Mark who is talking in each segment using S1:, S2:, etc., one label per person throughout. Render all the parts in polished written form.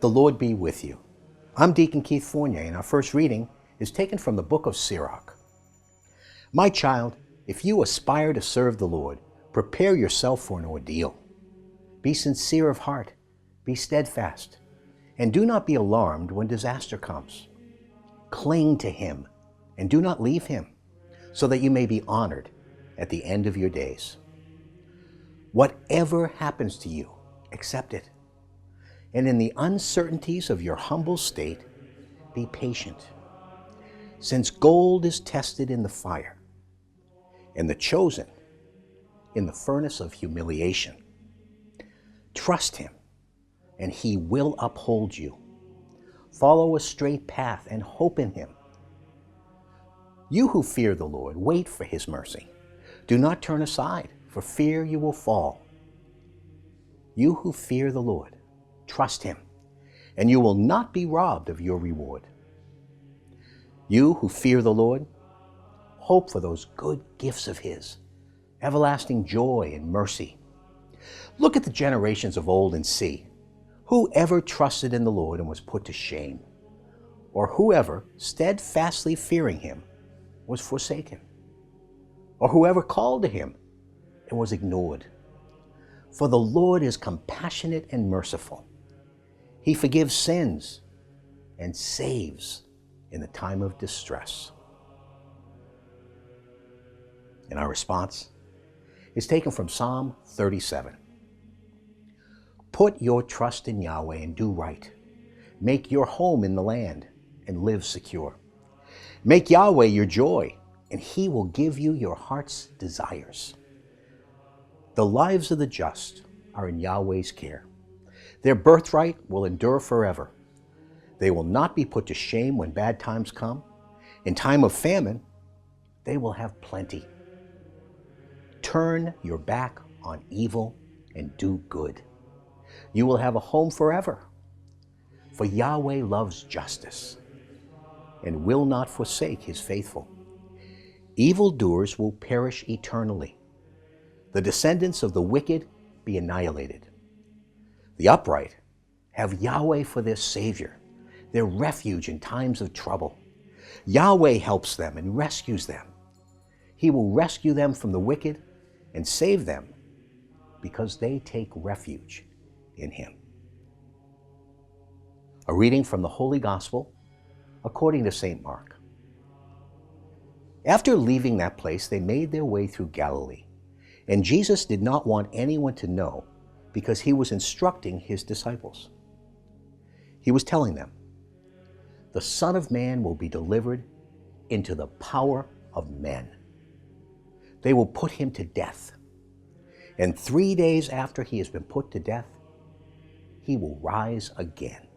S1: The Lord be with you. I'm Deacon Keith Fournier, and our first reading is taken from the book of Sirach. My child, if you aspire to serve the Lord, prepare yourself for an ordeal. Be sincere of heart, be steadfast, and do not be alarmed when disaster comes. Cling to Him and do not leave Him, so that you may be honored at the end of your days. Whatever happens to you, accept it. And in the uncertainties of your humble state, be patient. Since gold is tested in the fire, and the chosen in the furnace of humiliation, trust Him, and He will uphold you. Follow a straight path and hope in Him. You who fear the Lord, wait for His mercy. Do not turn aside, for fear you will fall. You who fear the Lord, trust Him, and you will not be robbed of your reward. You who fear the Lord, hope for those good gifts of His, everlasting joy and mercy. Look at the generations of old and see, whoever trusted in the Lord and was put to shame, or whoever, steadfastly fearing Him, was forsaken, or whoever called to Him and was ignored. For the Lord is compassionate and merciful. He forgives sins and saves in the time of distress. And our response is taken from Psalm 37. Put your trust in Yahweh and do right. Make your home in the land and live secure. Make Yahweh your joy, and He will give you your heart's desires. The lives of the just are in Yahweh's care. Their birthright will endure forever. They will not be put to shame when bad times come. In time of famine, they will have plenty. Turn your back on evil and do good. You will have a home forever. For Yahweh loves justice and will not forsake His faithful. Evildoers will perish eternally. The descendants of the wicked be annihilated. The upright have Yahweh for their Savior, their refuge in times of trouble. Yahweh helps them and rescues them. He will rescue them from the wicked and save them because they take refuge in Him. A reading from the Holy Gospel according to St. Mark. After leaving that place, they made their way through Galilee, and Jesus did not want anyone to know because He was instructing His disciples. He was telling them, the Son of Man will be delivered into the power of men. They will put Him to death, and 3 days after He has been put to death, He will rise again.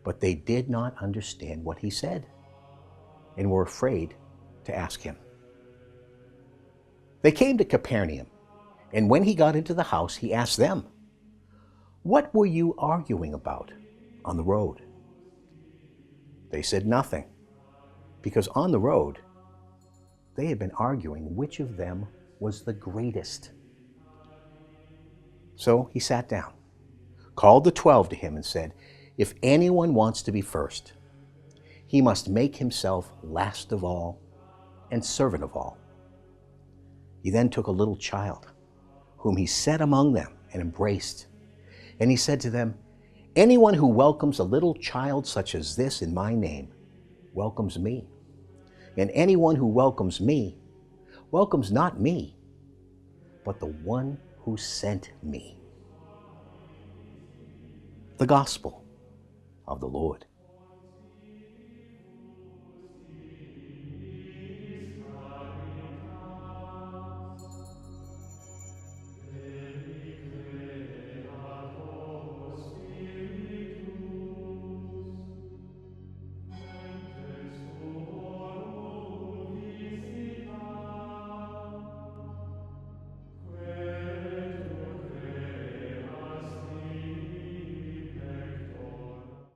S1: But they did not understand what He said and were afraid to ask Him. They came to Capernaum, and when He got into the house, He asked them, "What were you arguing about on the road?" They said nothing, because on the road they had been arguing which of them was the greatest. So He sat down, called the 12 to Him, and said, "If anyone wants to be first, he must make himself last of all and servant of all." He then took a little child, whom He set among them and embraced. And He said to them, "Anyone who welcomes a little child such as this in my name welcomes me. And anyone who welcomes me welcomes not me, but the one who sent me." The Gospel of the Lord.